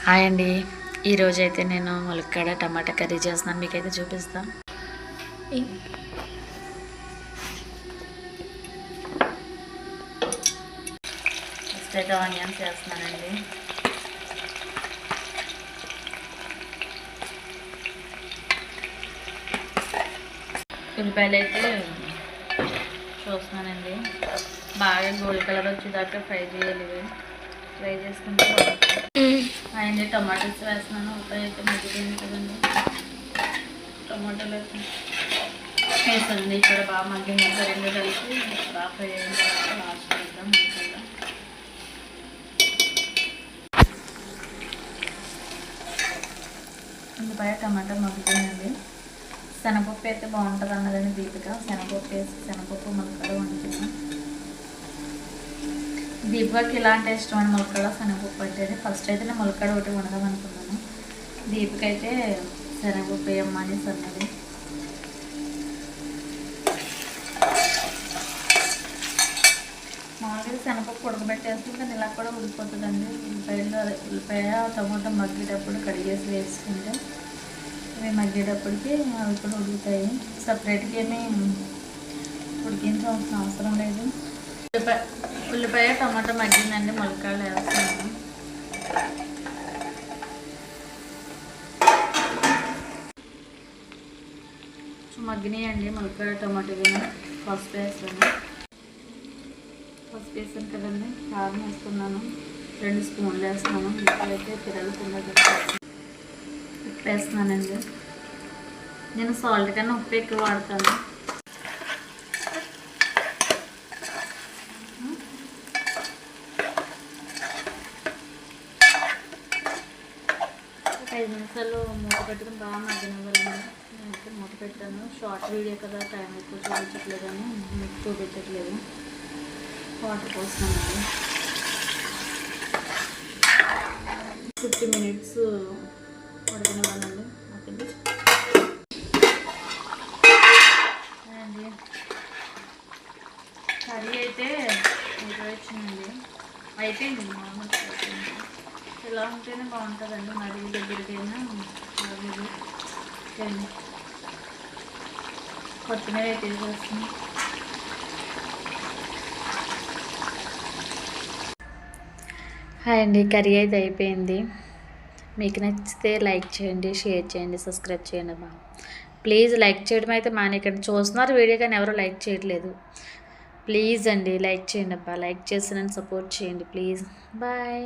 Hi అండి. ఈరోజైతే నేను ములక్కాడ టమాటా కర్రీ చేస్తున్నాను, మీకైతే చూపిస్తాను. ఫస్ట్ అయితే ఆనియన్స్ వేస్తున్నానండి. ఉల్లిపాయలు అయితే చూస్తున్నానండి, బాగా గోల్డ్ కలర్ వచ్చేదాకా ఫ్రై చేయాలి. ఫ్రై చేసుకుంటే అండి టమాటోస్ వేస్తున్నాను. ఉల్లిపాయ అయితే మగ్గిపోయింది కదండి, టమాటాలు వేస్తుంది. ఇక్కడ బాగా మగ్గింది, రెండు కలిసి బాగా ఫ్రై అయిన తర్వాత లాస్ట్ వేద్దాం. ఉల్లిపాయ టమాటా మగ్గిపోయిందండి. శనగపప్పు అయితే బాగుంటుంది అన్నదండి దీపిక. శనగపప్పు వేసి శనగపప్పు ములక్కాడ వండుతున్నాం. దీపికకి ఇలాంటి ఇష్టమైన ములక్కాడ శనగపప్పు అంటే ఫస్ట్ అయితే నేను ములక్కాడ ఒకటి వండదాం అనుకున్నాను. దీపిక అయితే శనగపప్పు వేయమ్మని సన్నది. మామూలుగా శనగపప్పు ఉడకబెట్టేస్తే కానీ ఇలా కూడా ఉడికిపోతుందండి. ఉల్లిపాయ టమాటా మగ్గేటప్పుడు కడిగేసి వేసుకుంటే అవి మగ్గేటప్పటికి అవి కూడా ఉడుకుతాయి. సపరేట్గా ఏమీ ఉడికించాల్సిన అవసరం లేదు. ఉల్లిపాయ టమాటా మగ్గిందండి, ములక్కాడలు వేస్తున్నాను. మగ్గినాయండి ములక్కాడ టమాటా పసుపు వేస్తాను. పసుపు వేసాను కదండి, కారం వేస్తున్నాను. 2 స్పూన్లు వేస్తున్నాను. ఇప్పుడైతే పిల్లలకుండా ఉప్పు వేస్తున్నానండి. నేను సాల్ట్ కన్నా ఉప్పు ఎక్కువ వాడతాను. 5 నిమిషాలు మూత పెట్టుకుని బాగా మగ్గనివ్వాలండి. నేనైతే మూత పెట్టాను. షార్ట్ వీడియో కదా, టైం ఎక్కువ చూపించట్లేదు అని మీకు చూపించట్లేదు. వాటర్ పోస్తున్నానండి. 50 మినిట్స్ ఉడకనివ్వాలండి. అండి కర్రీ అయితే వచ్చిందండి, అయిపోయింది. మామూలు ఇలా ఉంటేనే బాగుంటుందండి, మరీ దగ్గరికైనా చేయండి. కొత్తిమీర అయితే వేసేస్తుంది. హాయ్ అండి, కర్రీ అయితే అయిపోయింది. మీకు నచ్చితే లైక్ చేయండి, షేర్ చేయండి, సబ్స్క్రైబ్ చేయండి అమ్మా. ప్లీజ్ లైక్ చేయడం అయితే మానేకండి. చూస్తున్నారు వీడియో కానీ ఎవరు లైక్ చేయట్లేదు. ప్లీజ్ అండి లైక్ చేయండి అబ్బా. లైక్ చేసి నన్ను సపోర్ట్ చేయండి ప్లీజ్. బాయ్.